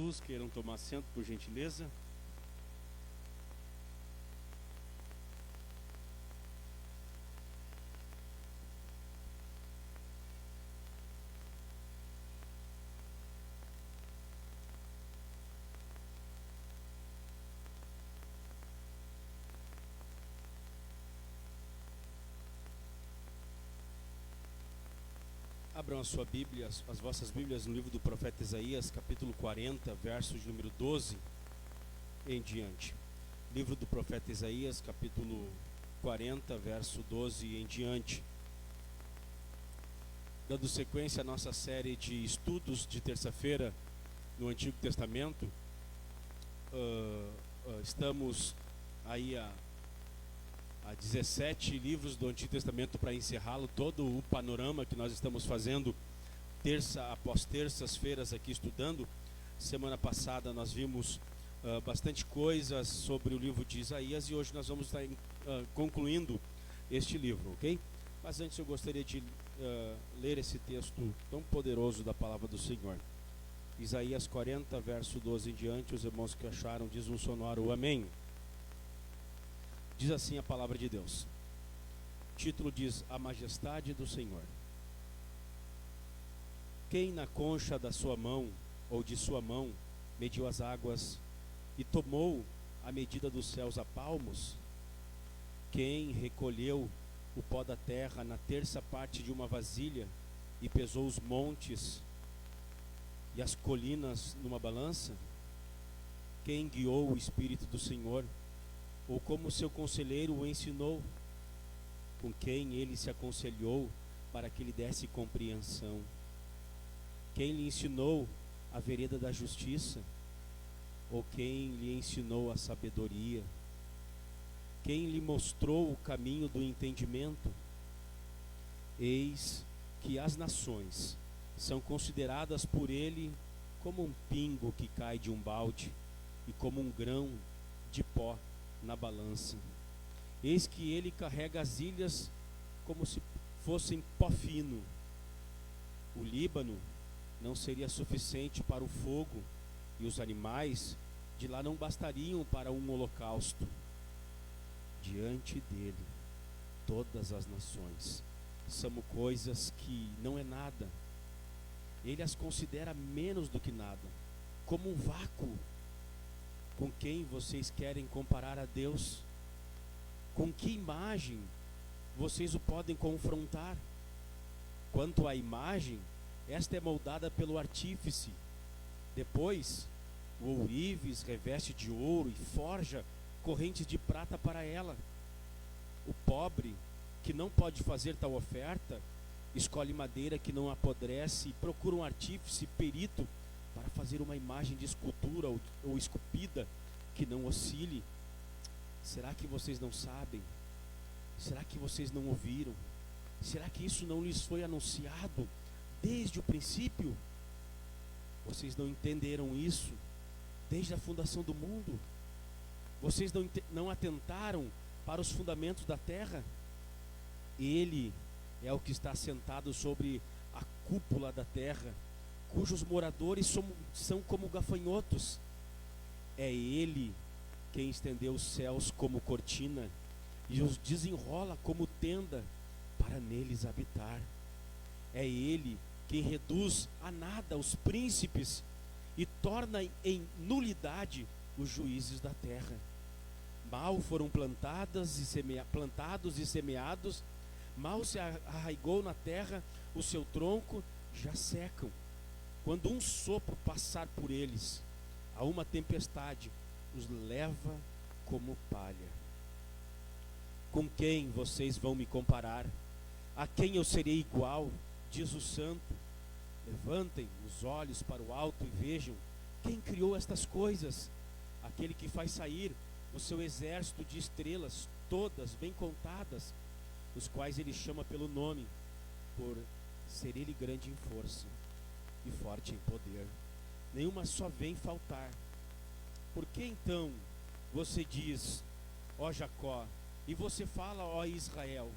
Jesus queiram tomar assento, por gentileza. Abram a sua Bíblia, as vossas Bíblias no livro do profeta Isaías, capítulo 40, versos de número 12 em diante. Livro do profeta Isaías, capítulo 40, verso 12 em diante. Dando sequência à nossa série de estudos de terça-feira no Antigo Testamento, estamos aí a 17 livros do Antigo Testamento para encerrá-lo, todo o panorama que nós estamos fazendo terça após terças-feiras aqui estudando. Semana passada nós vimos bastante coisas sobre o livro de Isaías e hoje nós vamos estar concluindo este livro, ok? Mas antes eu gostaria de ler esse texto tão poderoso da palavra do Senhor. Isaías 40, verso 12 em diante. Os irmãos que acharam, diz um sonoro amém. Diz assim a palavra de Deus. O título diz: A majestade do Senhor. Quem na concha da sua mão, ou de sua mão, mediu as águas e tomou a medida dos céus a palmos? Quem recolheu o pó da terra na terça parte de uma vasilha e pesou os montes e as colinas numa balança? Quem guiou o Espírito do Senhor, ou como seu conselheiro o ensinou? Com quem ele se aconselhou para que lhe desse compreensão? Quem lhe ensinou a vereda da justiça? Ou quem lhe ensinou a sabedoria? Quem lhe mostrou o caminho do entendimento? Eis que as nações são consideradas por ele como um pingo que cai de um balde e como um grão de pó na balança. Eis que ele carrega as ilhas como se fossem pó fino. O Líbano não seria suficiente para o fogo, e os animais de lá não bastariam para um holocausto. Diante dele, todas as nações são coisas que não é nada. Ele as considera menos do que nada, como um vácuo. Com quem vocês querem comparar a Deus? Com que imagem vocês o podem confrontar? Quanto à imagem, esta é moldada pelo artífice. Depois, o ourives reveste de ouro e forja correntes de prata para ela. O pobre, que não pode fazer tal oferta, escolhe madeira que não apodrece e procura um artífice perito para fazer uma imagem de escultura ou esculpida que não oscile. Será que vocês não sabem? Será que vocês não ouviram? Será que isso não lhes foi anunciado desde o princípio? Vocês não entenderam isso desde a fundação do mundo? Vocês não atentaram para os fundamentos da terra? Ele é o que está sentado sobre a cúpula da terra, cujos moradores são como gafanhotos. É ele quem estendeu os céus como cortina e os desenrola como tenda para neles habitar. É ele quem reduz a nada os príncipes e torna em nulidade os juízes da terra. Mal foram plantados e semeados, mal se arraigou na terra o seu tronco, já secam. Quando um sopro passar por eles, a uma tempestade os leva como palha. Com quem vocês vão me comparar? A quem eu serei igual? Diz o Santo. Levantem os olhos para o alto e vejam quem criou estas coisas. Aquele que faz sair o seu exército de estrelas, todas bem contadas, os quais ele chama pelo nome, por ser ele grande em força e forte em poder. Nenhuma só vem faltar. Por que então você diz, ó Jacó, e você fala, ó Israel,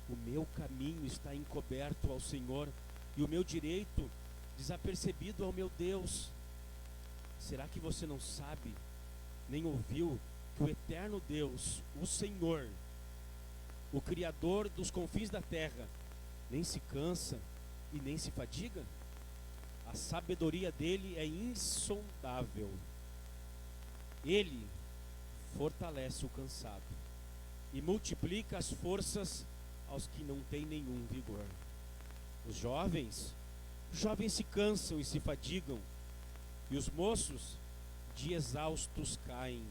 o meu caminho está encoberto ao Senhor, e o meu direito desapercebido ao meu Deus? Será que você não sabe, nem ouviu, que o eterno Deus, o Senhor, o Criador dos confins da terra, nem se cansa e nem se fadiga? A sabedoria dele é insondável. Ele fortalece o cansado e multiplica as forças aos que não têm nenhum vigor. Os jovens se cansam e se fadigam, e os moços de exaustos caem.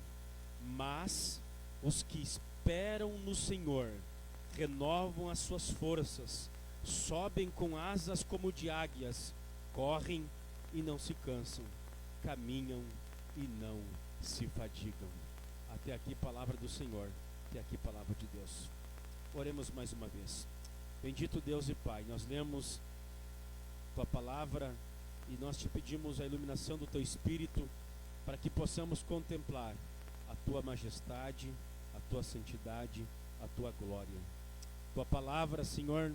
Mas os que esperam no Senhor renovam as suas forças, sobem com asas como de águias, correm e não se cansam, caminham e não se fadigam. Até aqui palavra do Senhor, até aqui palavra de Deus. Oremos mais uma vez. Bendito Deus e Pai, nós lemos Tua palavra e nós te pedimos a iluminação do Teu Espírito para que possamos contemplar a Tua majestade, a Tua santidade, a Tua glória. Tua palavra, Senhor,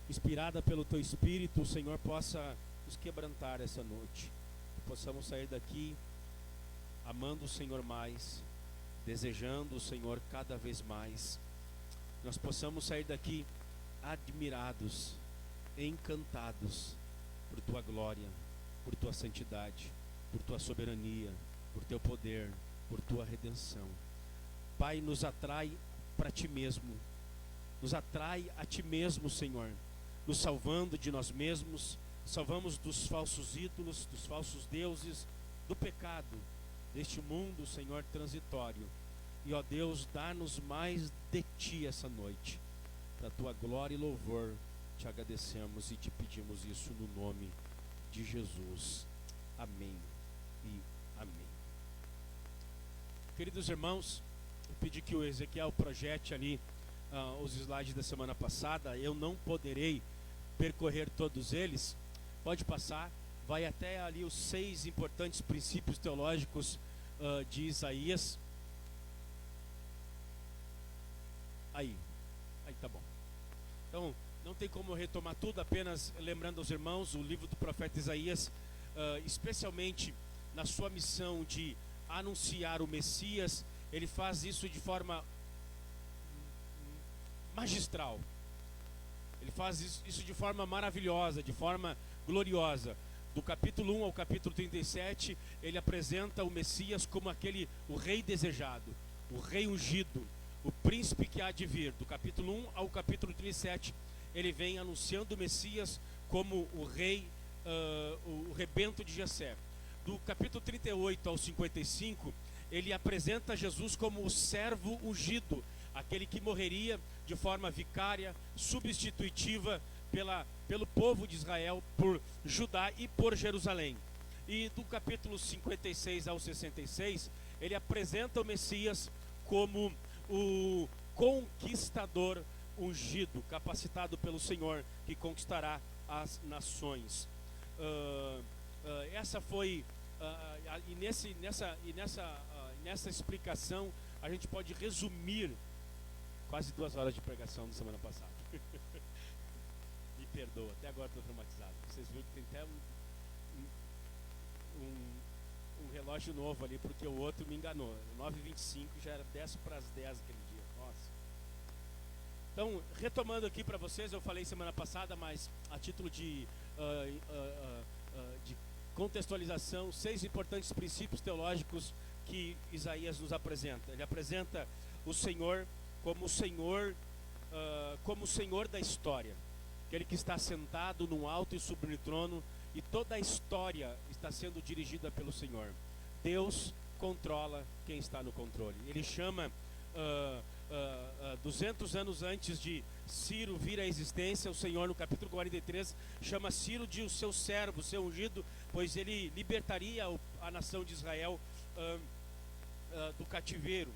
inspirada pelo Teu Espírito, o Senhor possa nos quebrantar essa noite. Que possamos sair daqui amando o Senhor mais, desejando o Senhor cada vez mais. Nós possamos sair daqui admirados, encantados por Tua glória, por Tua santidade, por Tua soberania, por Teu poder, por Tua redenção. Pai, nos atrai para Ti mesmo, nos atrai a Ti mesmo, Senhor, nos salvando de nós mesmos, salvamos dos falsos ídolos, dos falsos deuses, do pecado, deste mundo, Senhor, transitório. E, ó Deus, dá-nos mais de Ti essa noite. Para Tua glória e louvor, Te agradecemos e Te pedimos isso no nome de Jesus. Amém e amém. Queridos irmãos, eu pedi que o Ezequiel projete ali os slides da semana passada. Eu não poderei percorrer todos eles. Pode passar. Vai até ali os 6 importantes princípios teológicos de Isaías. Aí tá bom. Então, não tem como retomar tudo, apenas lembrando aos irmãos, o livro do profeta Isaías, especialmente na sua missão de anunciar o Messias, ele faz isso de forma magistral. Ele faz isso de forma maravilhosa, de forma gloriosa. Do capítulo 1 ao capítulo 37, ele apresenta o Messias como o rei desejado, o rei ungido, o príncipe que há de vir. Do capítulo 1 ao capítulo 37, ele vem anunciando o Messias como o rei, o rebento de Jessé. Do capítulo 38 ao 55, ele apresenta Jesus como o servo ungido, aquele que morreria de forma vicária, substitutiva pelo povo de Israel, por Judá e por Jerusalém. E do capítulo 56 ao 66, ele apresenta o Messias como o conquistador ungido, capacitado pelo Senhor, que conquistará as nações. Essa foi nessa explicação a gente pode resumir quase 2 horas de pregação da semana passada. Me perdoa, até agora estou traumatizado. Vocês viram que tem até um relógio novo ali, porque o outro me enganou. 9h25 já era 10 para as 10 aquele dia. Nossa. Então, retomando aqui para vocês, eu falei semana passada, mas a título de contextualização, 6 importantes princípios teológicos que Isaías nos apresenta. Ele apresenta o Senhor como o Senhor da história, aquele que está sentado num alto e sublime trono, e toda a história está sendo dirigida pelo Senhor. Deus controla quem está no controle. Ele chama 200 anos antes de Ciro vir à existência, o Senhor no capítulo 43 chama Ciro de o seu servo, seu ungido, pois ele libertaria a nação de Israel do cativeiro,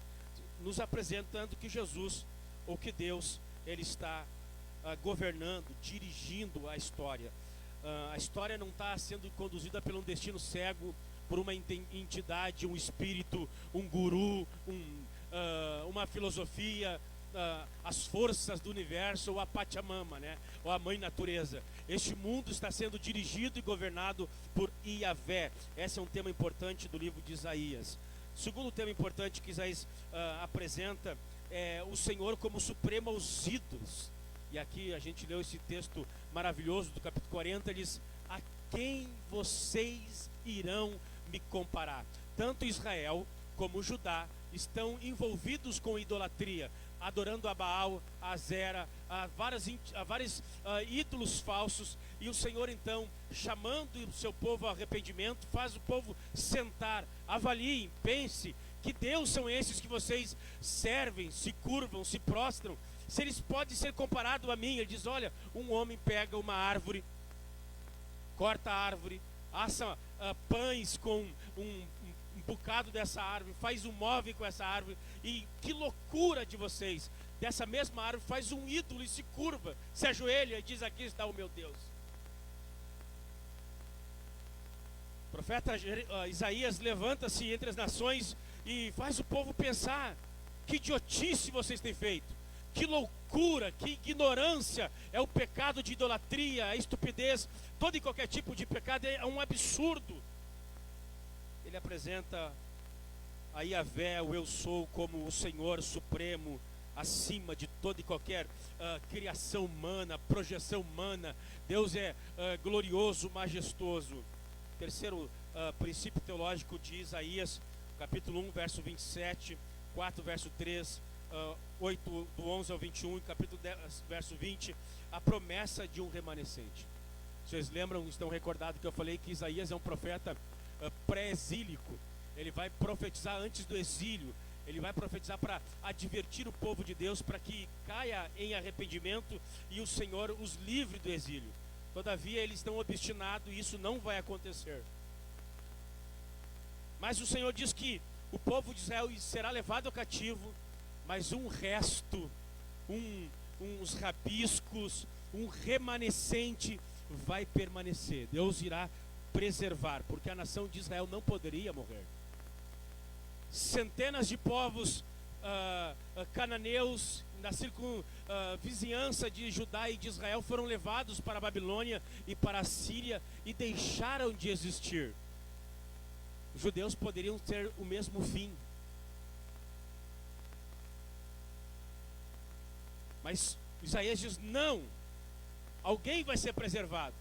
nos apresentando que Jesus, ou que Deus, ele está governando, dirigindo a história. A história não está sendo conduzida por um destino cego, por uma entidade, um espírito, um guru, uma filosofia. as forças do universo, ou a Pachamama, né? Ou a mãe natureza. Este mundo está sendo dirigido e governado por Iavé. Esse é um tema importante do livro de Isaías. Segundo tema importante que Isaías apresenta é o Senhor como supremo aos ídolos. E aqui a gente leu esse texto maravilhoso do capítulo 40, ele diz: a quem vocês irão me comparar? Tanto Israel como Judá estão envolvidos com idolatria, adorando a Baal, a Azera, a vários ídolos falsos. E o Senhor então, chamando o seu povo ao arrependimento, faz o povo sentar, avaliem, pense, que Deus são esses que vocês servem, se curvam, se prostram, se eles podem ser comparados a mim. Ele diz: olha, um homem pega uma árvore, corta a árvore, assa pães com um bocado dessa árvore, faz um móvel com essa árvore, e que loucura de vocês, dessa mesma árvore faz um ídolo e se curva, se ajoelha e diz: aqui está o meu Deus. O profeta Isaías levanta-se entre as nações e faz o povo pensar: que idiotice vocês têm feito, que loucura, que ignorância, é o pecado de idolatria, a estupidez, todo e qualquer tipo de pecado é um absurdo. Ele apresenta a Iavé, o eu sou, como o Senhor supremo, acima de toda e qualquer criação humana, projeção humana. Deus é glorioso, majestoso. Terceiro princípio teológico de Isaías, capítulo 1, verso 27, 4, verso 3, 8, do 11 ao 21, e capítulo 10, verso 20, a promessa de um remanescente. Vocês lembram, estão recordados que eu falei que Isaías é um profeta pré-exílico. Ele vai profetizar antes do exílio. Ele vai profetizar para advertir o povo de Deus para que caia em arrependimento e o Senhor os livre do exílio. Todavia eles estão obstinados e isso não vai acontecer. Mas o Senhor diz que o povo de Israel será levado ao cativo, mas um resto, uns rabiscos, um remanescente vai permanecer. Deus irá preservar, porque a nação de Israel não poderia morrer. Centenas de povos cananeus na vizinhança de Judá e de Israel foram levados para a Babilônia e para a Síria e deixaram de existir. Os judeus poderiam ter o mesmo fim, mas Isaías diz: não, alguém vai ser preservado,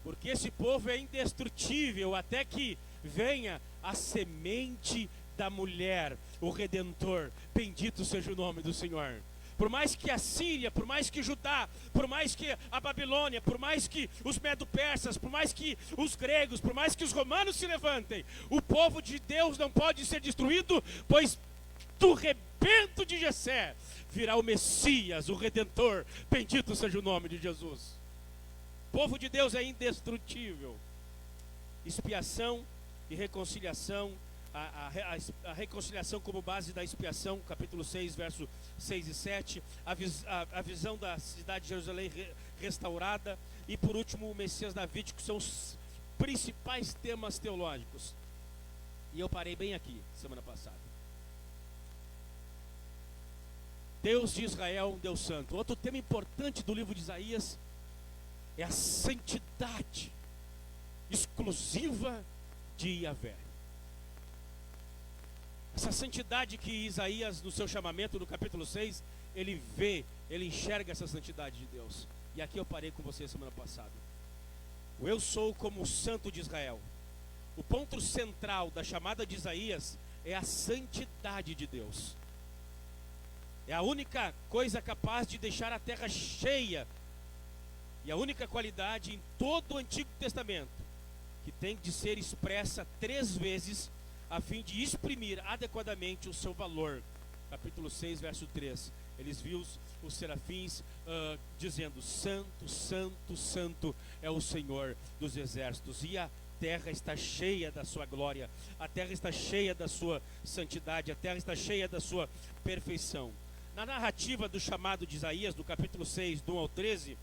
porque esse povo é indestrutível até que venha a semente da mulher, o Redentor. Bendito seja o nome do Senhor. Por mais que a Síria, por mais que Judá, por mais que a Babilônia, por mais que os medo-persas, por mais que os gregos, por mais que os romanos se levantem, o povo de Deus não pode ser destruído, pois do rebento de Jessé virá o Messias, o Redentor. Bendito seja o nome de Jesus. O povo de Deus é indestrutível. Expiação e reconciliação. A reconciliação como base da expiação, capítulo 6, verso 6 e 7, a visão da cidade de Jerusalém restaurada, e por último o Messias davídico, são os principais temas teológicos. E eu parei bem aqui semana passada. Deus de Israel, um Deus santo. Outro tema importante do livro de Isaías é a santidade exclusiva de Iavé. Essa santidade que Isaías, no seu chamamento, no capítulo 6, ele vê, ele enxerga essa santidade de Deus. E aqui eu parei com você semana passada. O eu sou como o santo de Israel. O ponto central da chamada de Isaías é a santidade de Deus. É a única coisa capaz de deixar a terra cheia, e a única qualidade em todo o Antigo Testamento que tem de ser expressa 3 vezes a fim de exprimir adequadamente o seu valor. Capítulo 6, verso 3. Eles viram os serafins dizendo: Santo, Santo, Santo é o Senhor dos exércitos. E a terra está cheia da sua glória. A terra está cheia da sua santidade. A terra está cheia da sua perfeição. Na narrativa do chamado de Isaías, do capítulo 6, do 1 ao 13,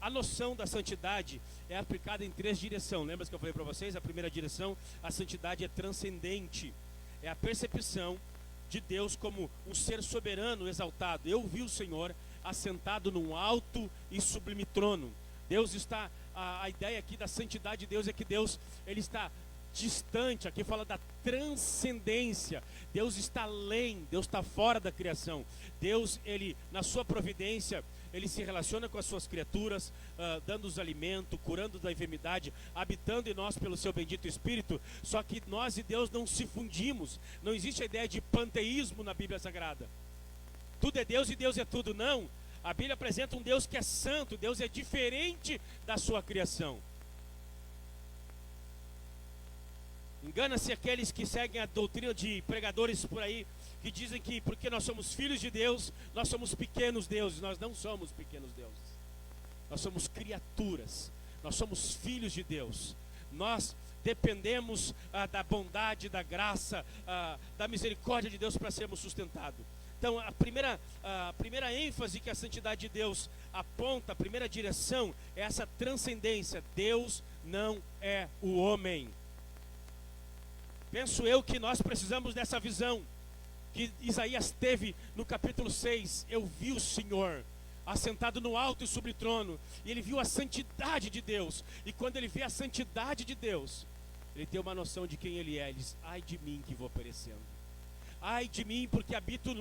a noção da santidade é aplicada em 3 direções. Lembra que eu falei para vocês? A primeira direção, a santidade é transcendente. É a percepção de Deus como um ser soberano exaltado. Eu vi o Senhor assentado num alto e sublime trono. Deus está, a ideia aqui da santidade de Deus é que Deus, ele está distante. Aqui fala da transcendência. Deus está além, Deus está fora da criação. Deus, ele, na sua providência, ele se relaciona com as suas criaturas, dando-os alimento, curando da enfermidade, habitando em nós pelo seu bendito Espírito. Só que nós e Deus não se fundimos. Não existe a ideia de panteísmo na Bíblia Sagrada. Tudo é Deus e Deus é tudo. Não. A Bíblia apresenta um Deus que é santo. Deus é diferente da sua criação. Engana-se aqueles que seguem a doutrina de pregadores por aí, que dizem que porque nós somos filhos de Deus, nós somos pequenos deuses. Nós não somos pequenos deuses. Nós somos criaturas. Nós somos filhos de Deus. Nós dependemos da bondade, da graça, da misericórdia de Deus para sermos sustentados. Então a primeira ênfase que a santidade de Deus aponta, a primeira direção é essa transcendência. Deus não é o homem. Penso eu que nós precisamos dessa visão que Isaías teve no capítulo 6. Eu vi o Senhor assentado no alto e sobre o trono, e ele viu a santidade de Deus. E quando ele vê a santidade de Deus, ele tem uma noção de quem ele é. Ele diz: ai de mim que vou perecendo, ai de mim porque habito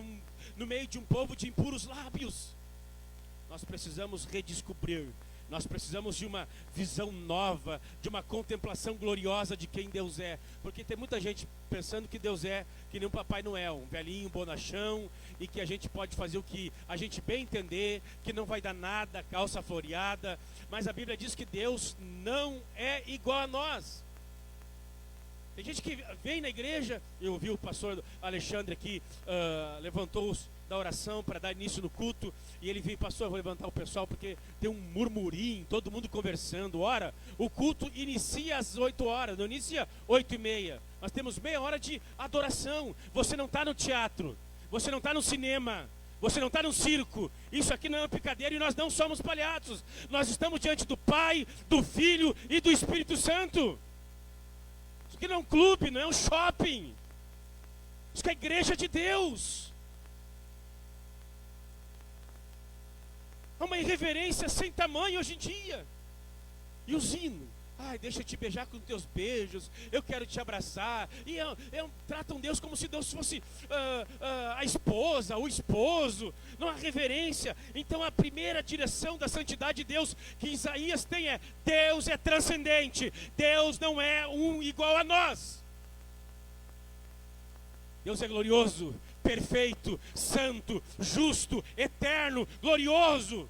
no meio de um povo de impuros lábios. Nós precisamos redescobrir. Nós precisamos de uma visão nova, de uma contemplação gloriosa de quem Deus é. Porque tem muita gente pensando que Deus é que nem um Papai Noel, um velhinho bonachão, e que a gente pode fazer o que a gente bem entender, que não vai dar nada, calça floreada. Mas a Bíblia diz que Deus não é igual a nós. Tem gente que vem na igreja, eu ouvi o pastor Alexandre aqui, levantou-os da oração para dar início no culto, e ele veio: pastor, eu vou levantar o pessoal porque tem um murmurinho, todo mundo conversando. Ora, o culto inicia às 8 horas, não inicia 8h30. Nós temos meia hora de adoração. Você não está no teatro, você não está no cinema, você não está no circo. Isso aqui não é uma picadeira e nós não somos palhaços. Nós estamos diante do Pai, do Filho e do Espírito Santo. Isso aqui não é um clube, não é um shopping. Isso aqui é a igreja de Deus. Há uma irreverência sem tamanho hoje em dia. E os hinos: ai, deixa eu te beijar com teus beijos, eu quero te abraçar. E tratam Deus como se Deus fosse a esposa, o esposo. Não há reverência. Então a primeira direção da santidade de Deus que Isaías tem é: Deus é transcendente. Deus não é um igual a nós. Deus é glorioso, perfeito, santo, justo, eterno, glorioso.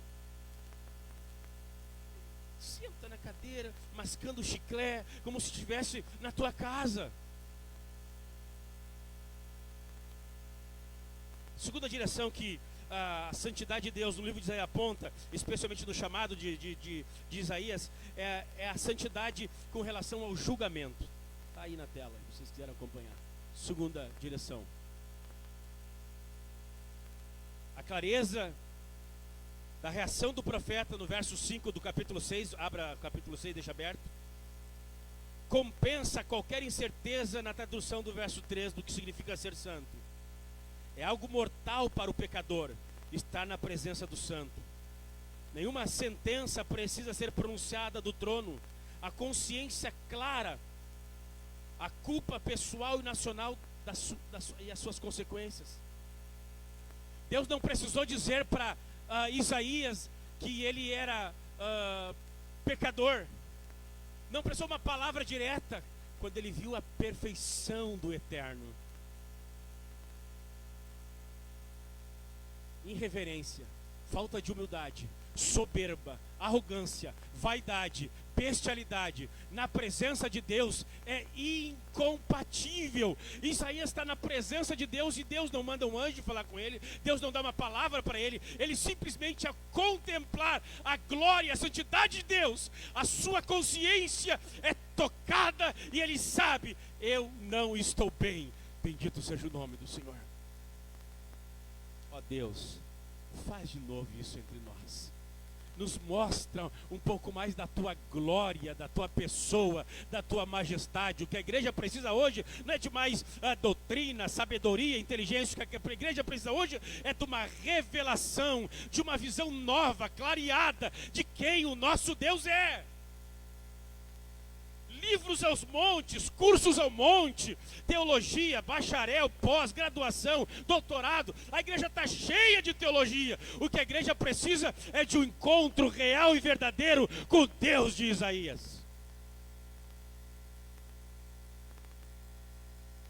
Senta na cadeira, mascando chiclete, como se estivesse na tua casa. Segunda direção que a santidade de Deus no livro de Isaías aponta, especialmente no chamado de Isaías, é a santidade com relação ao julgamento. Está aí na tela, se vocês quiserem acompanhar. Segunda direção: a clareza da reação do profeta no verso 5 do capítulo 6, abra o capítulo 6, deixa aberto, compensa qualquer incerteza na tradução do verso 3 do que significa ser santo. É algo mortal para o pecador estar na presença do santo. Nenhuma sentença precisa ser pronunciada do trono. A consciência clara, a culpa pessoal e nacional e as suas consequências. Deus não precisou dizer para Isaías que ele era pecador. Não precisou uma palavra direta quando ele viu a perfeição do Eterno. Irreverência, falta de humildade, soberba, arrogância, vaidade, bestialidade na presença de Deus é incompatível. Isaías está na presença de Deus e Deus não manda um anjo falar com ele, Deus não dá uma palavra para ele, ele simplesmente a contemplar a glória, a santidade de Deus, a sua consciência é tocada e ele sabe: eu não estou bem. Bendito seja o nome do Senhor. Ó Deus, faz de novo isso entre nós. nos mostra um pouco mais da tua glória, da tua pessoa, da tua majestade. O que a igreja precisa hoje não é de mais doutrina, sabedoria, inteligência. O que a igreja precisa hoje é de uma revelação, de uma visão nova, clareada de quem o nosso Deus é. Livros aos montes, cursos ao monte, teologia, bacharel, pós-graduação, doutorado. A igreja está cheia de teologia. O que a igreja precisa é de um encontro real e verdadeiro com o Deus de Isaías.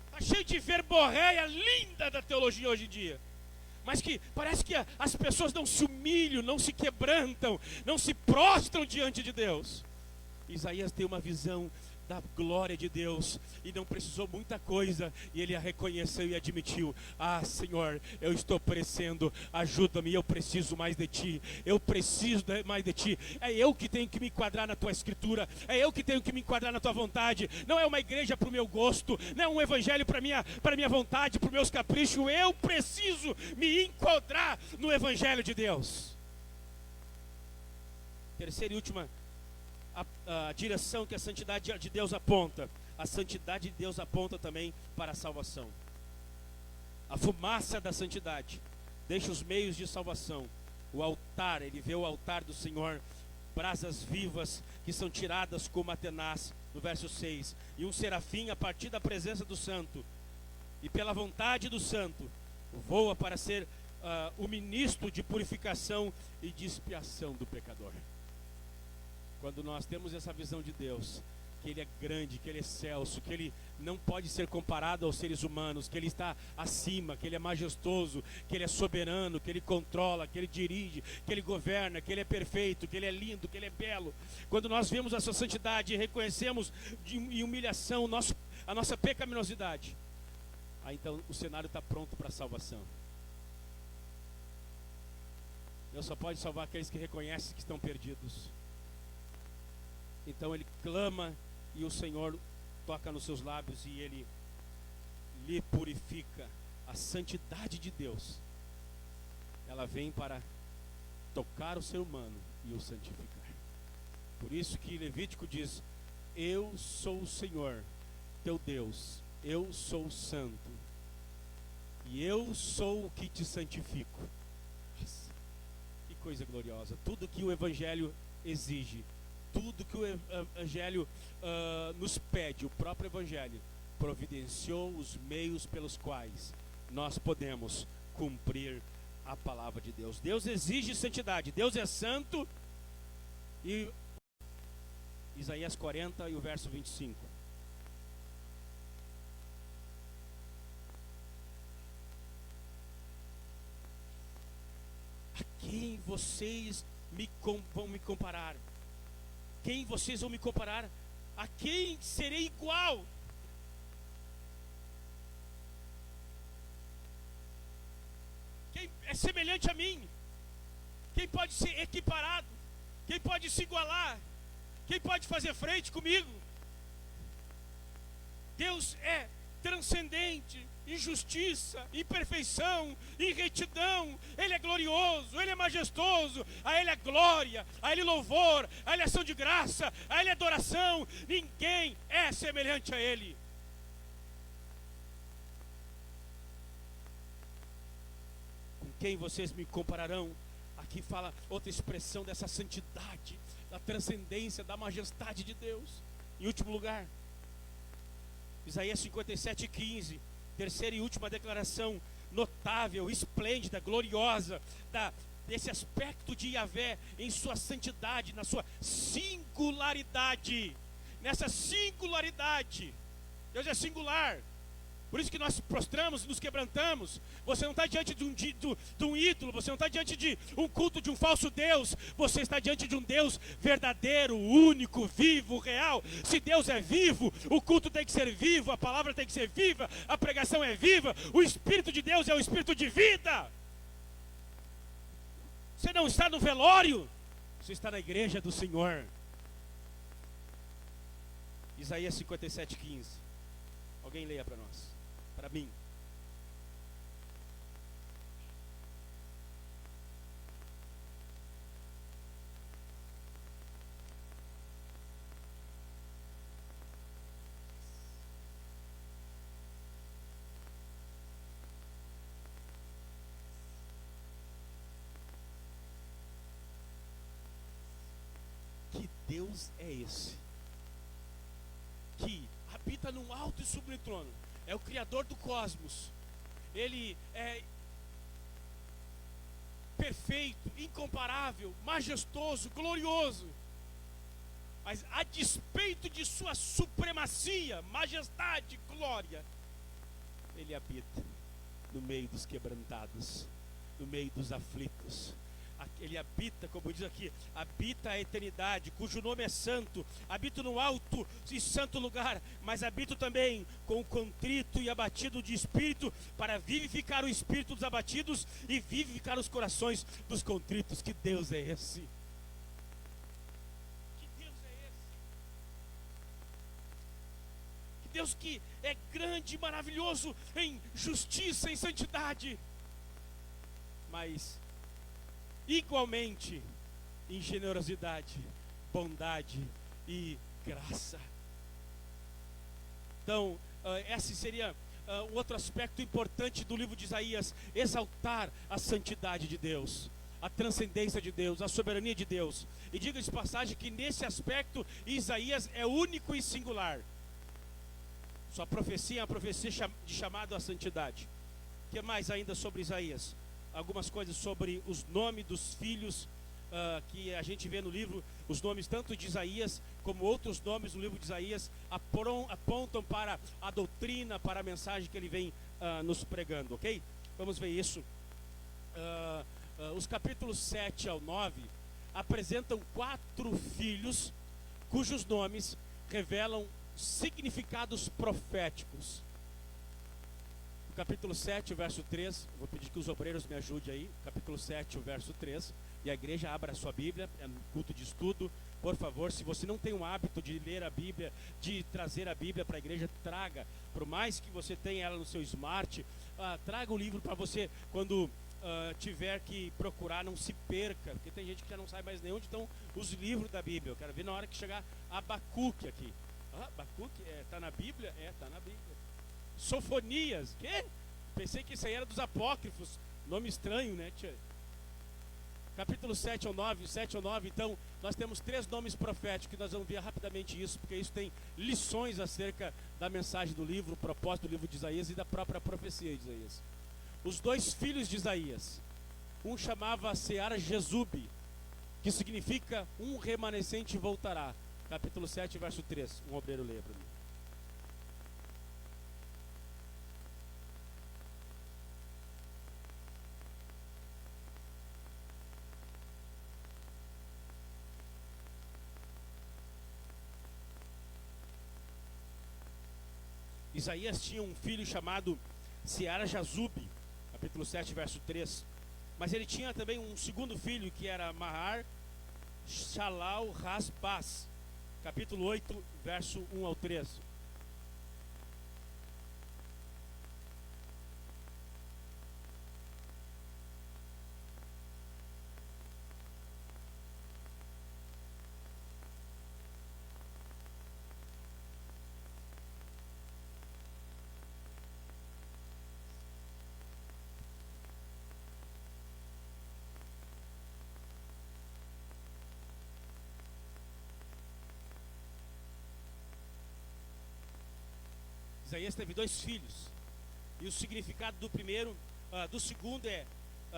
Está cheio de verborréia linda da teologia hoje em dia, mas que parece que as pessoas não se humilham, não se quebrantam, não se prostram diante de Deus. Isaías tem uma visão da glória de Deus e não precisou muita coisa, e ele a reconheceu e admitiu: ah, Senhor, eu estou perecendo, ajuda-me, eu preciso mais de Ti, eu preciso mais de Ti. É eu que tenho que me enquadrar na Tua Escritura, é eu que tenho que me enquadrar na Tua vontade. Não é uma igreja para o meu gosto, não é um evangelho para minha vontade, para os meus caprichos. Eu preciso me enquadrar no evangelho de Deus. Terceira e última a direção que a santidade de Deus aponta. A santidade de Deus aponta também para a salvação. A fumaça da santidade deixa os meios de salvação. O altar, ele vê o altar do Senhor, brasas vivas que são tiradas como a tenaz, no verso 6. E um serafim a partir da presença do santo, e pela vontade do santo, voa para ser o ministro de purificação e de expiação do pecador. Quando nós temos essa visão de Deus, que Ele é grande, que Ele é excelso, que Ele não pode ser comparado aos seres humanos, que Ele está acima, que Ele é majestoso, que Ele é soberano, que Ele controla, que Ele dirige, que Ele governa, que Ele é perfeito, que Ele é lindo, que Ele é belo. Quando nós vemos a sua santidade e reconhecemos em humilhação a nossa pecaminosidade, aí então o cenário está pronto para a salvação. Deus só pode salvar aqueles que reconhecem que estão perdidos. Então ele clama e o Senhor toca nos seus lábios e ele lhe purifica. A santidade de Deus, ela vem para tocar o ser humano e o santificar. Por isso que Levítico diz: eu sou o Senhor teu Deus, eu sou santo e eu sou o que te santifico. Nossa, que coisa gloriosa. Tudo que o Evangelho exige, tudo que o Evangelho nos pede, o próprio Evangelho providenciou os meios pelos quais nós podemos cumprir a palavra de Deus. Deus exige santidade, Deus é santo. E Isaías 40 e o verso 25. A quem vocês vão me comparar? Quem vocês vão me comparar? A quem serei igual? Quem é semelhante a mim? Quem pode ser equiparado? Quem pode se igualar? Quem pode fazer frente comigo? Deus é transcendente em justiça, em perfeição, em retidão. Ele é glorioso, Ele é majestoso. A Ele é glória, a Ele louvor, a Ele ação de graça, a Ele adoração. Ninguém é semelhante a Ele. Com quem vocês me compararão? Aqui fala outra expressão dessa santidade, da transcendência, da majestade de Deus. Em último lugar, Isaías 57:15, terceira e última declaração notável, esplêndida, gloriosa, desse aspecto de Yahvé em sua santidade, na sua singularidade. Nessa singularidade, Deus é singular. Por isso que nós prostramos, nos quebrantamos. Você não está diante de um ídolo, você não está diante de um culto de um falso Deus. Você está diante de um Deus verdadeiro, único, vivo, real. Se Deus é vivo, o culto tem que ser vivo, a palavra tem que ser viva, a pregação é viva. O Espírito de Deus é o Espírito de vida. Você não está no velório, você está na igreja do Senhor. Isaías 57:15. Alguém leia para nós. Para mim. Que Deus é esse? Que habita num alto e sublime trono. É o Criador do cosmos. Ele é perfeito, incomparável, majestoso, glorioso. Mas a despeito de sua supremacia, majestade, glória, Ele habita no meio dos quebrantados, no meio dos aflitos. Ele habita, como diz aqui, habita a eternidade, cujo nome é santo. Habito no alto e santo lugar, mas habito também com o contrito e abatido de espírito, para vivificar o espírito dos abatidos e vivificar os corações dos contritos. Que Deus é esse? Que Deus é esse? Que Deus que é grande e maravilhoso em justiça, em santidade, mas igualmente em generosidade, bondade e graça. Então, esse seria o outro aspecto importante do livro de Isaías: exaltar a santidade de Deus, a transcendência de Deus, a soberania de Deus. E diga de passagem que nesse aspecto Isaías é único e singular. Sua profecia é uma profecia de chamado à santidade. O que mais ainda sobre Isaías? Algumas coisas sobre os nomes dos filhos que a gente vê no livro. Os nomes tanto de Isaías como outros nomes no livro de Isaías apontam para a doutrina, para a mensagem que ele vem nos pregando, ok? Vamos ver isso. Os capítulos 7 ao 9 apresentam 4 filhos cujos nomes revelam significados proféticos. Capítulo 7, o verso 3, vou pedir que os obreiros me ajudem aí. Capítulo 7, o verso 3, e a igreja abra a sua Bíblia, é um culto de estudo. Por favor, se você não tem o hábito de ler a Bíblia, de trazer a Bíblia para a igreja, traga. Por mais que você tenha ela no seu smart, traga o livro para você, quando tiver que procurar, não se perca, porque tem gente que já não sabe mais nem onde estão os livros da Bíblia. Eu quero ver na hora que chegar Abacuque aqui. Abacuque, está na Bíblia? Está na Bíblia. Sofonias, que? Pensei que isso aí era dos apócrifos. Nome estranho, né, tia? Capítulo 7 ao 9, então, nós temos 3 nomes proféticos, que nós vamos ver rapidamente isso, porque isso tem lições acerca da mensagem do livro, o propósito do livro de Isaías e da própria profecia de Isaías. Os 2 filhos de Isaías, um chamava Sear-Jesub, que significa um remanescente voltará. Capítulo 7, verso 3, um obreiro lê para mim. Isaías tinha um filho chamado Sear-Jazub, capítulo 7, verso 3. Mas ele tinha também um segundo filho, que era Maar-Shalal-Has-Baz, capítulo 8, verso 1 ao 3. Isaías teve 2 filhos, e o significado do primeiro,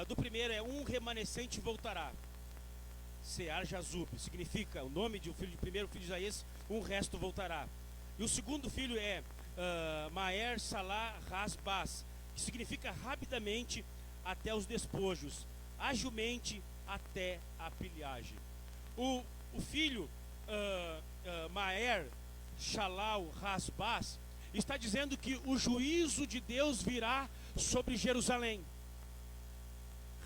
do primeiro é um remanescente voltará. Sear-Jazub significa o nome de um filho, de primeiro filho de Isaías, um resto voltará. E o segundo filho é Maer-Salah-Has-Baz, que significa rapidamente até os despojos, agilmente até a pilhagem. O filho Maer-Shalal-Has-Baz está dizendo que o juízo de Deus virá sobre Jerusalém.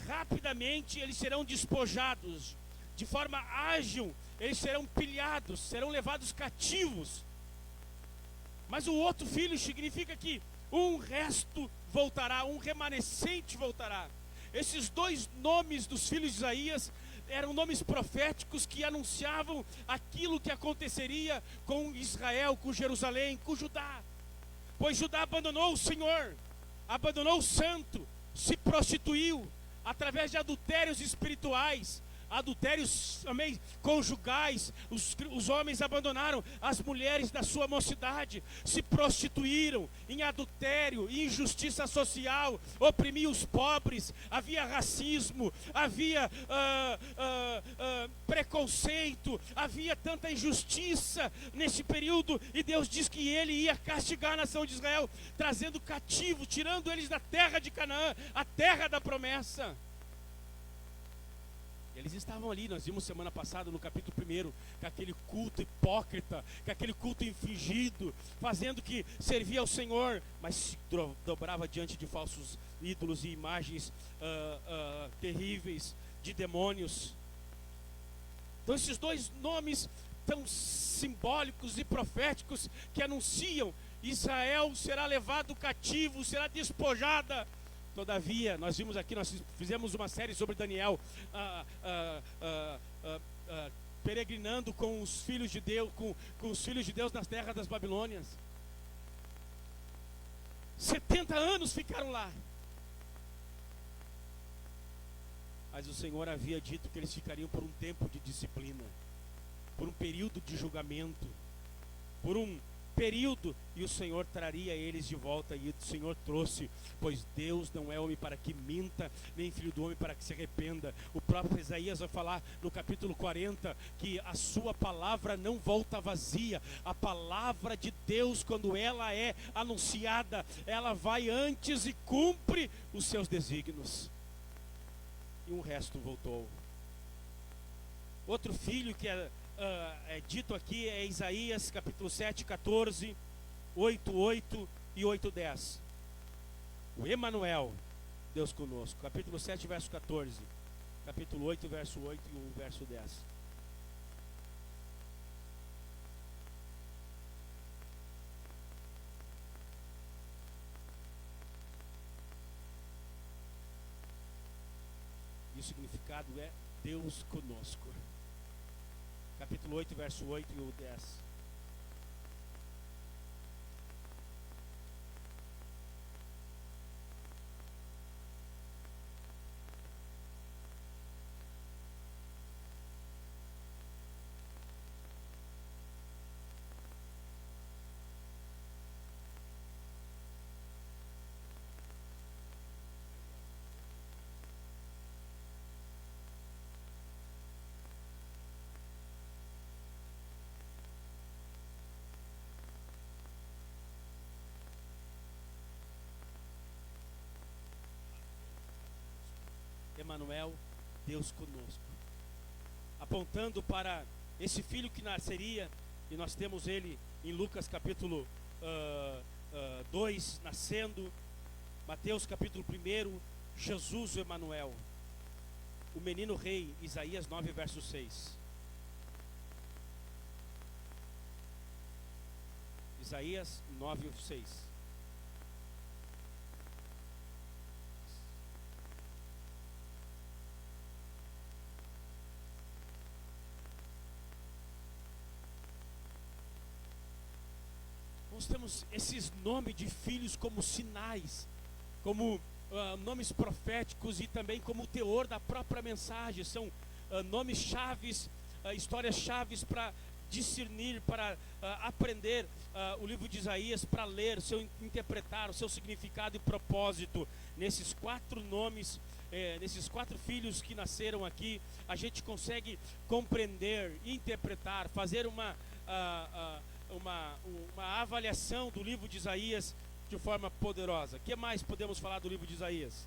Rapidamente eles serão despojados, de forma ágil eles serão pilhados, serão levados cativos. Mas o outro filho significa que um resto voltará, um remanescente voltará. Esses 2 nomes dos filhos de Isaías eram nomes proféticos que anunciavam aquilo que aconteceria com Israel, com Jerusalém, com Judá. Pois Judá abandonou o Senhor, abandonou o santo, se prostituiu através de adultérios espirituais, adultérios, amém, conjugais. Os homens abandonaram as mulheres da sua mocidade, se prostituíram em adultério, injustiça social, oprimiam os pobres, havia racismo, havia preconceito, havia tanta injustiça nesse período, e Deus diz que Ele ia castigar a nação de Israel, trazendo cativos, tirando eles da terra de Canaã, a terra da promessa. Eles estavam ali, nós vimos semana passada no capítulo 1, com aquele culto hipócrita, com aquele culto infingido, fazendo que servia ao Senhor, mas se dobrava diante de falsos ídolos e imagens terríveis de demônios. Então esses dois nomes tão simbólicos e proféticos que anunciam: Israel será levado cativo, será despojada. Todavia, nós vimos aqui, nós fizemos uma série sobre Daniel, peregrinando com os filhos de Deus, com os filhos de Deus nas terras das Babilônias. 70 anos ficaram lá. Mas o Senhor havia dito que eles ficariam por um tempo de disciplina, por um período de julgamento, por um período, e o Senhor traria eles de volta. E o Senhor trouxe, pois Deus não é homem para que minta, nem filho do homem para que se arrependa. O próprio Isaías vai falar no capítulo 40 que a sua palavra não volta vazia. A palavra de Deus, quando ela é anunciada, ela vai antes e cumpre os seus desígnios. E o resto voltou. Outro filho que é dito aqui é Isaías capítulo 7, 14, 8:8 e 8:10. O Emanuel, Deus conosco. Capítulo 7, verso 14. Capítulo 8, verso 8 e o verso 10. E o significado é Deus conosco. Capítulo 8, verso 8 e o 10. Emanuel, Deus conosco, apontando para esse filho que nasceria, e nós temos ele em Lucas capítulo 2, nascendo, Mateus capítulo 1, Jesus o Emanuel, o menino rei, Isaías 9, verso 6. Isaías 9, 6. Nós temos esses nomes de filhos como sinais, como nomes proféticos e também como teor da própria mensagem. São nomes chaves, histórias chaves para discernir, para aprender o livro de Isaías, para ler, interpretar o seu significado e propósito. Nesses 4 nomes, nesses 4 filhos que nasceram aqui, a gente consegue compreender, interpretar, fazer uma avaliação do livro de Isaías de forma poderosa. O que mais podemos falar do livro de Isaías?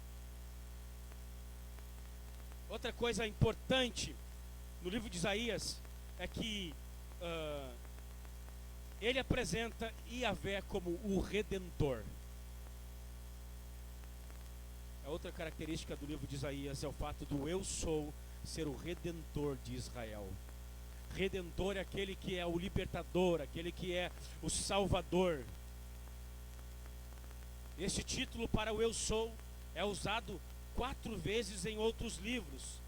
Outra coisa importante no livro de Isaías é que ele apresenta Yahvé como o Redentor. A outra característica do livro de Isaías é o fato do eu sou ser o Redentor de Israel. Redentor é aquele que é o libertador, aquele que é o salvador. Este título para o eu sou é usado 4 vezes em outros livros.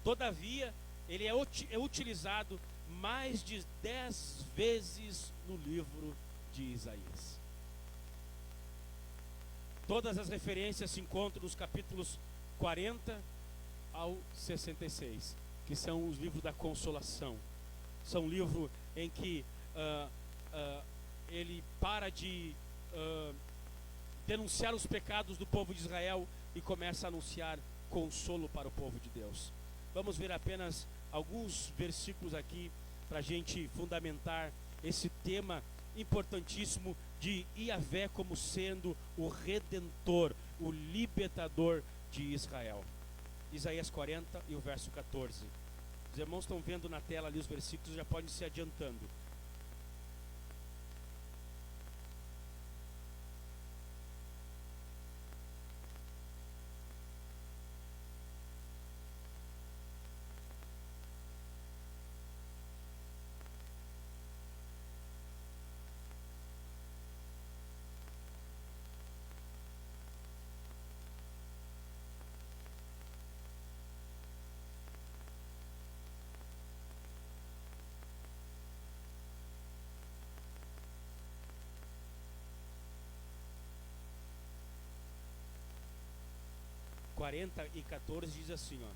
Todavia, ele é utilizado mais de 10 vezes no livro de Isaías. Todas as referências se encontram nos capítulos 40 ao 66. que são os livros da consolação. São livros em que ele para de denunciar os pecados do povo de Israel e começa a anunciar consolo para o povo de Deus. Vamos ver apenas alguns versículos aqui para a gente fundamentar esse tema importantíssimo de Yahvé como sendo o Redentor, o libertador de Israel. Isaías 40 e o verso 14. Os irmãos estão vendo na tela ali os versículos, já podem se adiantando. E 14 diz assim, ó: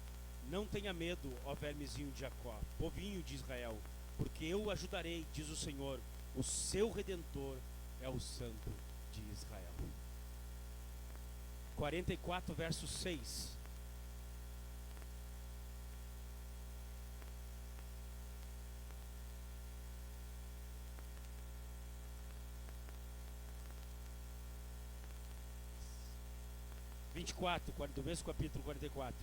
não tenha medo, ó vermezinho de Jacó, povinho de Israel, porque eu o ajudarei, diz o Senhor, o seu Redentor é o Santo de Israel. 44 verso 6. Do mesmo capítulo 44.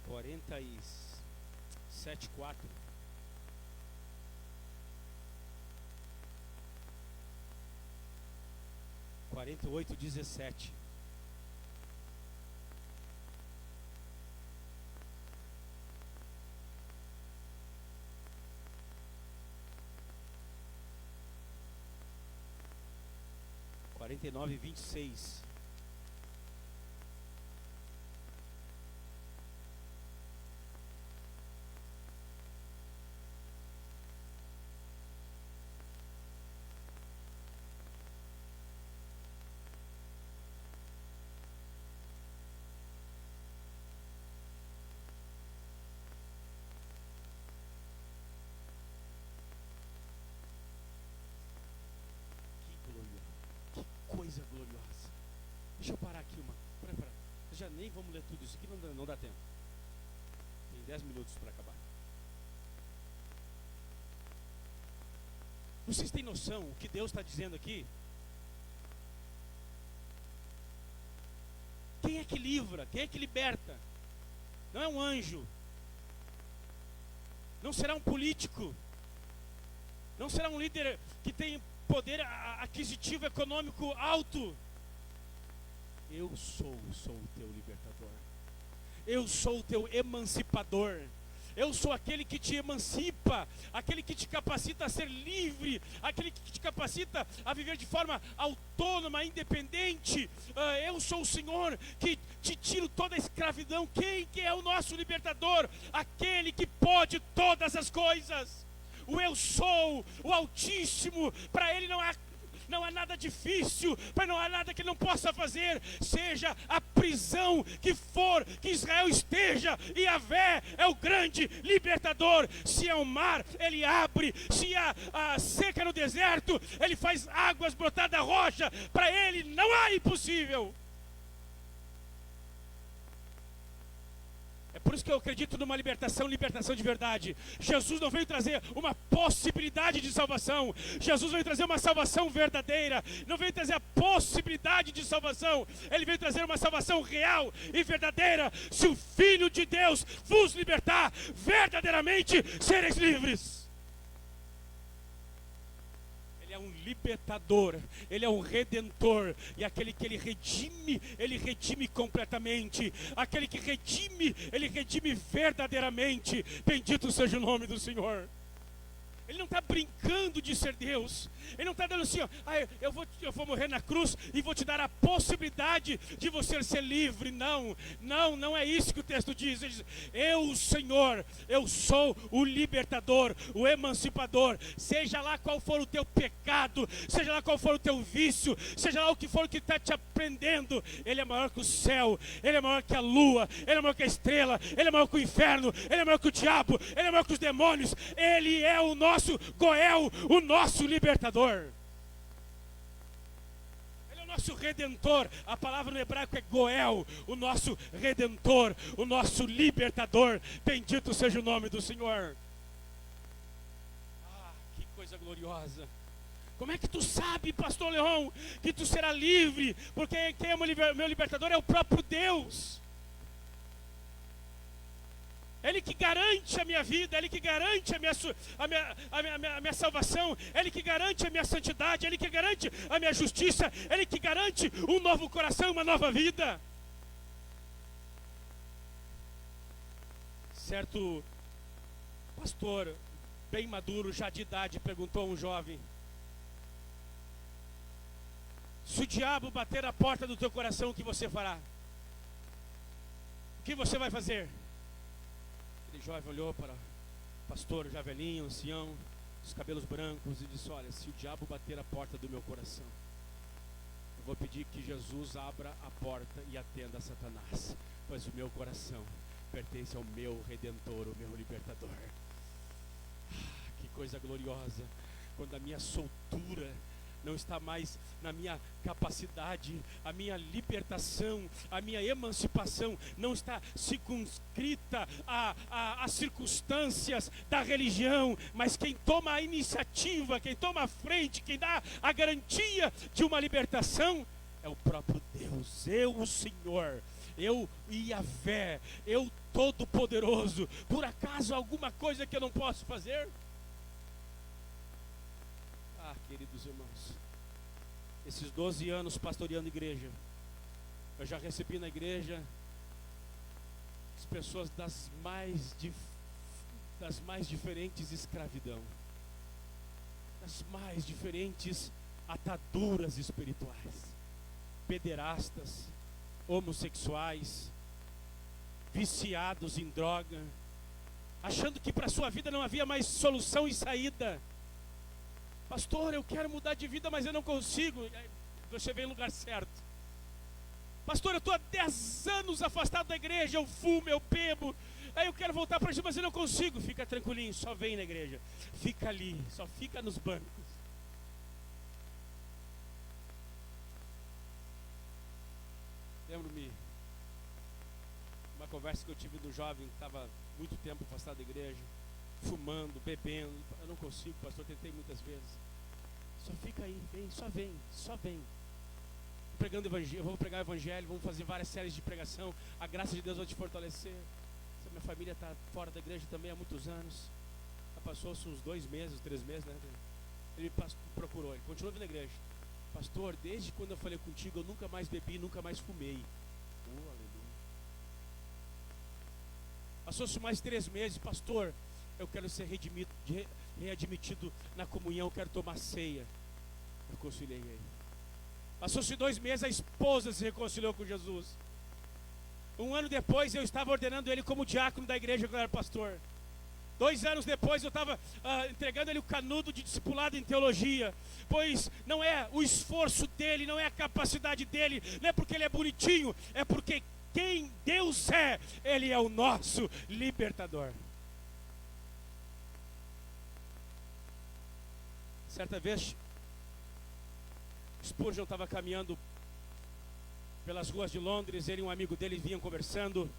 Quarenta e 7:4. 48:17. Quarenta e 9:26. Coisa gloriosa. Deixa eu parar aqui Pera. Já nem vamos ler tudo isso aqui, não dá tempo. Tem 10 minutos para acabar. Vocês têm noção o que Deus está dizendo aqui? Quem é que livra? Quem é que liberta? Não é um anjo. Não será um político. Não será um líder que tem poder aquisitivo econômico alto. Eu sou o teu libertador. Eu sou o teu emancipador. Eu sou aquele que te emancipa, aquele que te capacita a ser livre, aquele que te capacita a viver de forma autônoma, independente. Eu sou o Senhor que te tiro toda a escravidão. Quem que é o nosso libertador? Aquele que pode todas as coisas. O eu sou, o Altíssimo. Para ele não há nada difícil, para não há nada que ele não possa fazer. Seja a prisão que for, que Israel esteja, e Yahvé é o grande libertador. Se é o mar, ele abre. Se há a seca no deserto, ele faz águas brotar da rocha. Para ele não há impossível. É por isso que eu acredito numa libertação de verdade. Jesus não veio trazer uma possibilidade de salvação. Jesus veio trazer uma salvação verdadeira. Não veio trazer a possibilidade de salvação. Ele veio trazer uma salvação real e verdadeira. Se o Filho de Deus vos libertar, verdadeiramente sereis livres. Ele é um libertador, ele é um redentor, e aquele que ele redime completamente. Aquele que redime, ele redime verdadeiramente. Bendito seja o nome do Senhor. Ele não está brincando de ser Deus. Ele não está dando assim, ó, eu vou morrer na cruz e vou te dar a possibilidade de você ser livre. Não, não é isso que o texto diz. Ele diz, eu, Senhor, eu sou o libertador, o emancipador. Seja lá qual for o teu pecado, seja lá qual for o teu vício, seja lá o que for que está te aprendendo, Ele é maior que o céu, Ele é maior que a lua, Ele é maior que a estrela, Ele é maior que o inferno, Ele é maior que o diabo, Ele é maior que os demônios. Ele é o nosso Goel, o nosso libertador. Ele é o nosso redentor. A palavra no hebraico é Goel, o nosso redentor, o nosso libertador. Bendito seja o nome do Senhor. Ah, que coisa gloriosa. Como é que tu sabe, pastor Leão, que tu será livre? Porque quem é meu libertador é o próprio Deus. Ele que garante a minha vida, Ele que garante a minha salvação, Ele que garante a minha santidade, Ele que garante a minha justiça, Ele que garante um novo coração e uma nova vida. Certo pastor, bem maduro, já de idade, perguntou a um jovem: se o diabo bater a porta do teu coração, o que você fará? O que você vai fazer? Aquele jovem olhou para o pastor, já velhinho, ancião, os cabelos brancos, e disse: olha, se o diabo bater a porta do meu coração, eu vou pedir que Jesus abra a porta e atenda a Satanás, pois o meu coração pertence ao meu Redentor, o meu libertador. Que coisa gloriosa, quando a minha soltura não está mais na minha capacidade, a minha libertação, a minha emancipação não está circunscrita às circunstâncias da religião, mas quem toma a iniciativa, quem toma a frente, quem dá a garantia de uma libertação é o próprio Deus. Eu, o Senhor, eu, Yahvé, eu Todo-Poderoso. Por acaso alguma coisa que eu não posso fazer? Ah, queridos irmãos, esses 12 anos pastoreando igreja, eu já recebi na igreja as pessoas das mais diferentes escravidão, das mais diferentes ataduras espirituais, pederastas, homossexuais, viciados em droga, achando que para a sua vida não havia mais solução e saída. Pastor, eu quero mudar de vida, mas eu não consigo. Você vem no lugar certo. Pastor, eu estou há 10 anos afastado da igreja, eu fumo, eu bebo, aí eu quero voltar para isso, mas eu não consigo. Fica tranquilinho, só vem na igreja, fica ali, só fica nos bancos. Lembro-me uma conversa que eu tive do jovem que estava muito tempo afastado da igreja, fumando, bebendo. Eu não consigo, pastor, tentei muitas vezes. Só fica aí, vem, só vem. Pregando evangelho, eu vou pregar o evangelho, vamos fazer várias séries de pregação. A graça de Deus vai te fortalecer. Minha família está fora da igreja também há muitos anos. Já passou-se uns 2 meses, 3 meses, né? Ele me procurou, ele continuou vindo na igreja. Pastor, desde quando eu falei contigo, eu nunca mais bebi, nunca mais fumei. Aleluia. Passou-se mais 3 meses, pastor, eu quero ser readmitido na comunhão, eu quero tomar ceia. Eu reconciliei ele. Passou-se 2 meses, a esposa se reconciliou com Jesus. 1 ano depois, eu estava ordenando ele como diácono da igreja quando eu era pastor. 2 anos depois, eu estava entregando ele o canudo de discipulado em teologia. Pois não é o esforço dele, não é a capacidade dele, não é porque ele é bonitinho, é porque quem Deus é, Ele é o nosso libertador. Certa vez, Spurgeon estava caminhando pelas ruas de Londres, ele e um amigo dele vinham conversando,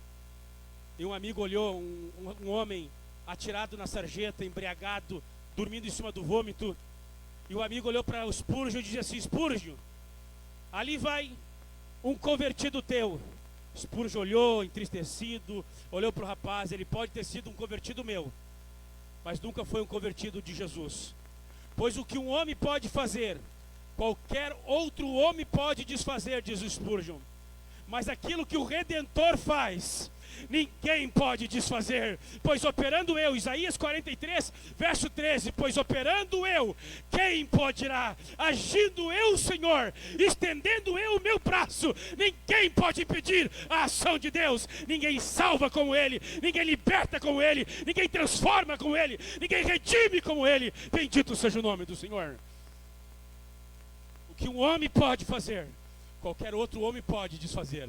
e um amigo olhou um homem atirado na sarjeta, embriagado, dormindo em cima do vômito, e o amigo olhou para o Spurgeon e disse assim: Spurgeon, ali vai um convertido teu. Spurgeon olhou entristecido, olhou para o rapaz. Ele pode ter sido um convertido meu, mas nunca foi um convertido de Jesus. Pois o que um homem pode fazer, qualquer outro homem pode desfazer, diz o Spurgeon. Mas aquilo que o Redentor faz, ninguém pode desfazer. Pois operando eu, Isaías 43, verso 13, pois operando eu, quem poderá? Agindo eu, Senhor, estendendo eu o meu braço, ninguém pode impedir a ação de Deus. Ninguém salva como Ele, ninguém liberta como Ele, ninguém transforma como Ele, ninguém redime como Ele. Bendito seja o nome do Senhor. O que um homem pode fazer, qualquer outro homem pode desfazer.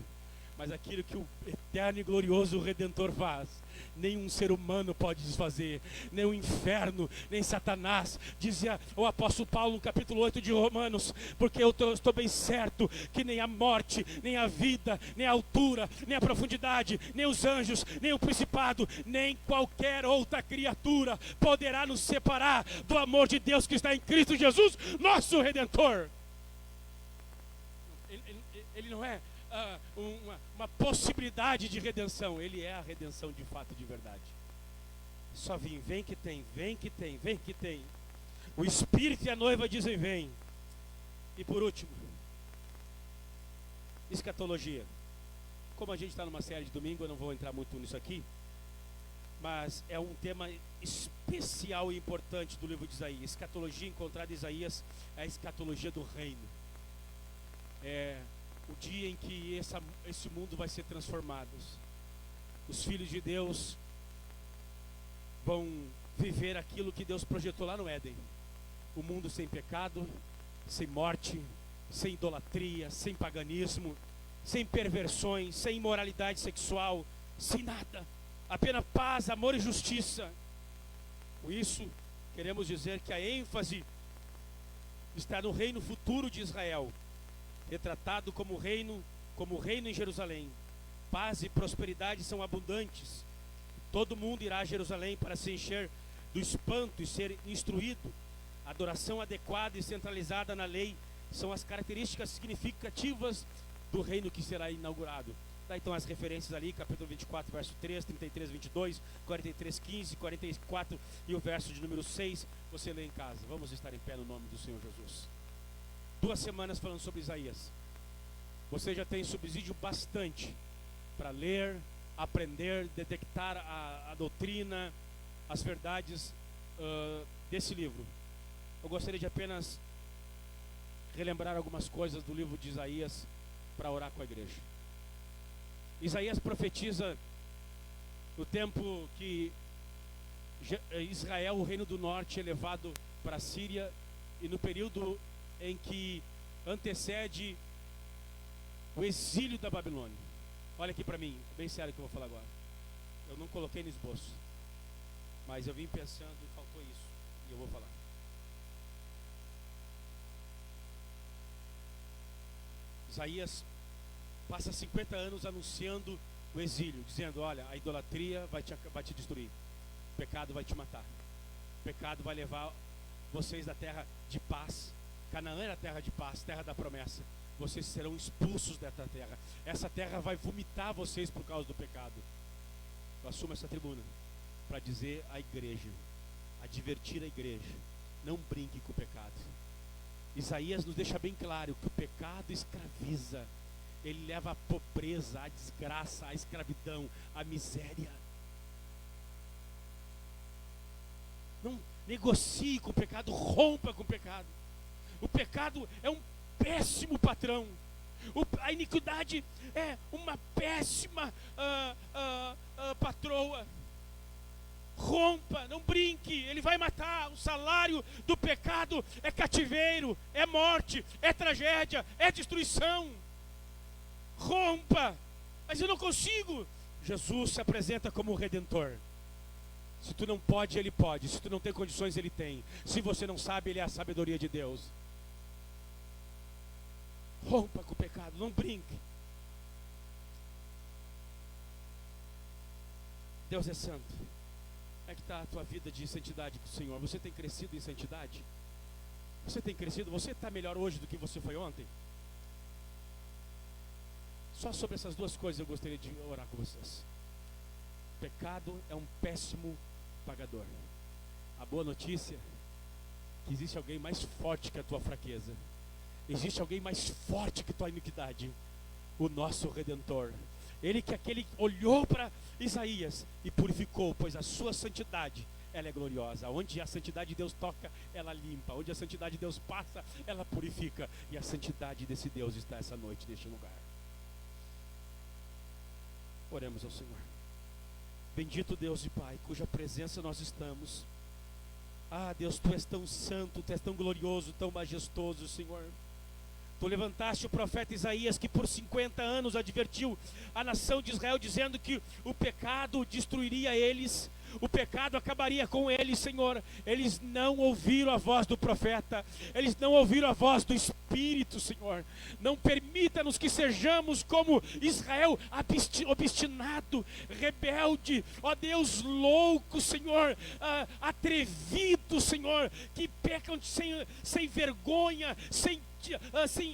Mas aquilo que o eterno e glorioso Redentor faz, nenhum ser humano pode desfazer, nem o inferno, nem Satanás. Dizia o apóstolo Paulo no capítulo 8 de Romanos: porque eu estou bem certo que nem a morte, nem a vida, nem a altura, nem a profundidade, nem os anjos, nem o principado, nem qualquer outra criatura poderá nos separar do amor de Deus que está em Cristo Jesus, nosso Redentor. Ele não é uma possibilidade de redenção, Ele é a redenção de fato, de verdade. Só vem que tem, vem que tem, vem que tem. O Espírito e a noiva dizem vem. E por último, escatologia. Como a gente está numa série de domingo, eu não vou entrar muito nisso aqui, mas é um tema especial e importante do livro de Isaías. Escatologia encontrada em Isaías é a escatologia do reino. É o dia em que esse mundo vai ser transformado. Os filhos de Deus vão viver aquilo que Deus projetou lá no Éden. O mundo sem pecado, sem morte, sem idolatria, sem paganismo, sem perversões, sem imoralidade sexual, sem nada. Apenas paz, amor e justiça. Com isso, queremos dizer que a ênfase está no reino futuro de Israel, retratado como reino em Jerusalém. Paz e prosperidade são abundantes. Todo mundo irá a Jerusalém para se encher do espanto e ser instruído. Adoração adequada e centralizada na lei são as características significativas do reino que será inaugurado. Daí estão as referências ali, capítulo 24, verso 3, 33, 22, 43, 15, 44 e o verso de número 6. Você lê em casa. Vamos estar em pé no nome do Senhor Jesus. 2 semanas falando sobre Isaías. Você já tem subsídio bastante para ler, aprender, detectar a doutrina, as verdades desse livro. Eu gostaria de apenas relembrar algumas coisas do livro de Isaías para orar com a igreja. Isaías profetiza no tempo que Israel, o reino do norte, é levado para a Síria, e no período em que antecede o exílio da Babilônia. Olha aqui para mim, bem sério que eu vou falar agora. Eu não coloquei no esboço, mas eu vim pensando e faltou isso, e eu vou falar. Isaías passa 50 anos anunciando o exílio, dizendo: olha, a idolatria vai te destruir, o pecado vai te matar, o pecado vai levar vocês da terra de paz. Canaã era terra de paz, terra da promessa. Vocês serão expulsos dessa terra. Essa terra vai vomitar vocês por causa do pecado. Eu assumo essa tribuna para dizer à igreja, advertir a igreja: não brinque com o pecado. Isaías nos deixa bem claro que o pecado escraviza. Ele leva à pobreza, à desgraça, à escravidão, à miséria. Não negocie com o pecado, rompa com o pecado. O pecado é um péssimo patrão. A iniquidade é uma péssima patroa. Rompa, não brinque, ele vai matar. O salário do pecado é cativeiro, é morte, é tragédia, é destruição. Rompa. Mas eu não consigo. Jesus se apresenta como o Redentor. Se tu não pode, Ele pode. Se tu não tem condições, Ele tem. Se você não sabe, Ele é a sabedoria de Deus. Rompa com o pecado, não brinque. Deus é santo. Como é que está a tua vida de santidade com o Senhor? Você tem crescido em santidade? Você tem crescido? Você está melhor hoje do que você foi ontem? Só sobre essas duas coisas eu gostaria de orar com vocês. Pecado é um péssimo pagador. A boa notícia é que existe alguém mais forte que a tua fraqueza. Existe alguém mais forte que a tua iniquidade. o nosso Redentor. Ele que aquele olhou para Isaías e purificou, pois a sua santidade, ela é gloriosa. Onde a santidade de Deus toca, ela limpa. Onde a santidade de Deus passa, ela purifica. E a santidade desse Deus está essa noite neste lugar. Oremos ao Senhor. Bendito Deus e Pai, cuja presença nós estamos. Ah, Deus, Tu és tão santo, Tu és tão glorioso, tão majestoso, Senhor. Tu levantaste o profeta Isaías, que por 50 anos advertiu a nação de Israel, dizendo que o pecado destruiria eles, o pecado acabaria com eles, Senhor. Eles não ouviram a voz do profeta, eles não ouviram a voz do Espírito, Senhor. Não permita-nos que sejamos como Israel, obstinado, rebelde, ó Deus, louco, Senhor, atrevido, Senhor, que pecam sem vergonha, sem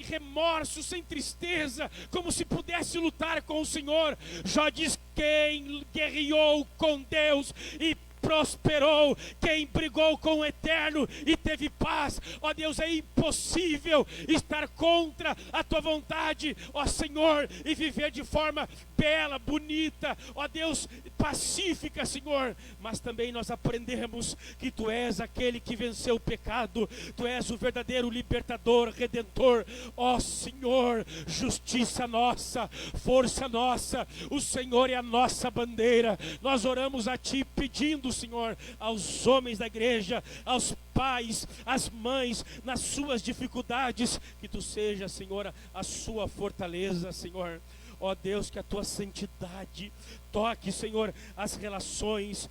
remorso, sem tristeza, como se pudesse lutar com o Senhor. Jó diz: quem guerreou com Deus e prosperou, quem brigou com o Eterno e teve paz. Ó Deus, é impossível estar contra a Tua vontade, ó Senhor, e viver de forma bela, bonita, ó Deus, pacífica, Senhor. Mas também nós aprendemos que Tu és aquele que venceu o pecado, Tu és o verdadeiro libertador, redentor. Ó Senhor, justiça nossa, força nossa, o Senhor é a nossa bandeira. Nós oramos a Ti pedindo, Senhor, aos homens da igreja, aos pais, às mães, nas suas dificuldades, que Tu seja, Senhor, a sua fortaleza, Senhor. Ó Deus, que a Tua santidade toque, Senhor, as relações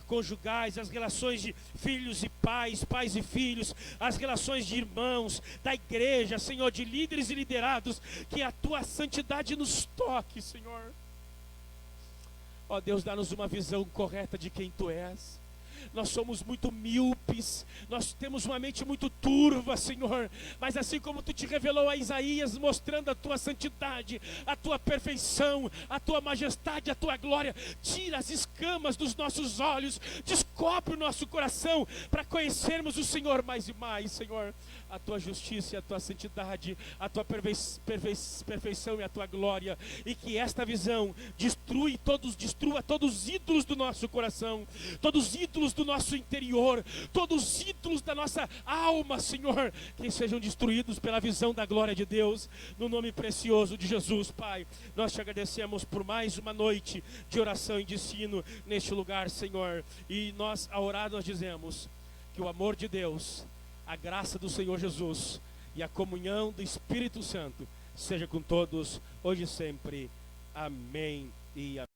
conjugais, as relações de filhos e pais, pais e filhos, as relações de irmãos, da igreja, Senhor, de líderes e liderados. Que a Tua santidade nos toque, Senhor. Ó Deus, dá-nos uma visão correta de quem Tu és. Nós somos muito míopes, nós temos uma mente muito turva, Senhor. Mas assim como Tu te revelou a Isaías, mostrando a Tua santidade, a Tua perfeição, a Tua majestade, a Tua glória, tira as escamas dos nossos olhos, descobre o nosso coração, para conhecermos o Senhor mais e mais, Senhor. A Tua justiça e a Tua santidade, a Tua perfeição e a Tua glória. E que esta visão destrua todos os ídolos do nosso coração, todos os ídolos do nosso interior, todos os ídolos da nossa alma, Senhor, que sejam destruídos pela visão da glória de Deus, no nome precioso de Jesus, Pai. Nós Te agradecemos por mais uma noite de oração e de ensino neste lugar, Senhor. E nós, a orar, nós dizemos que o amor de Deus, a graça do Senhor Jesus e a comunhão do Espírito Santo seja com todos, hoje e sempre. Amém e amém.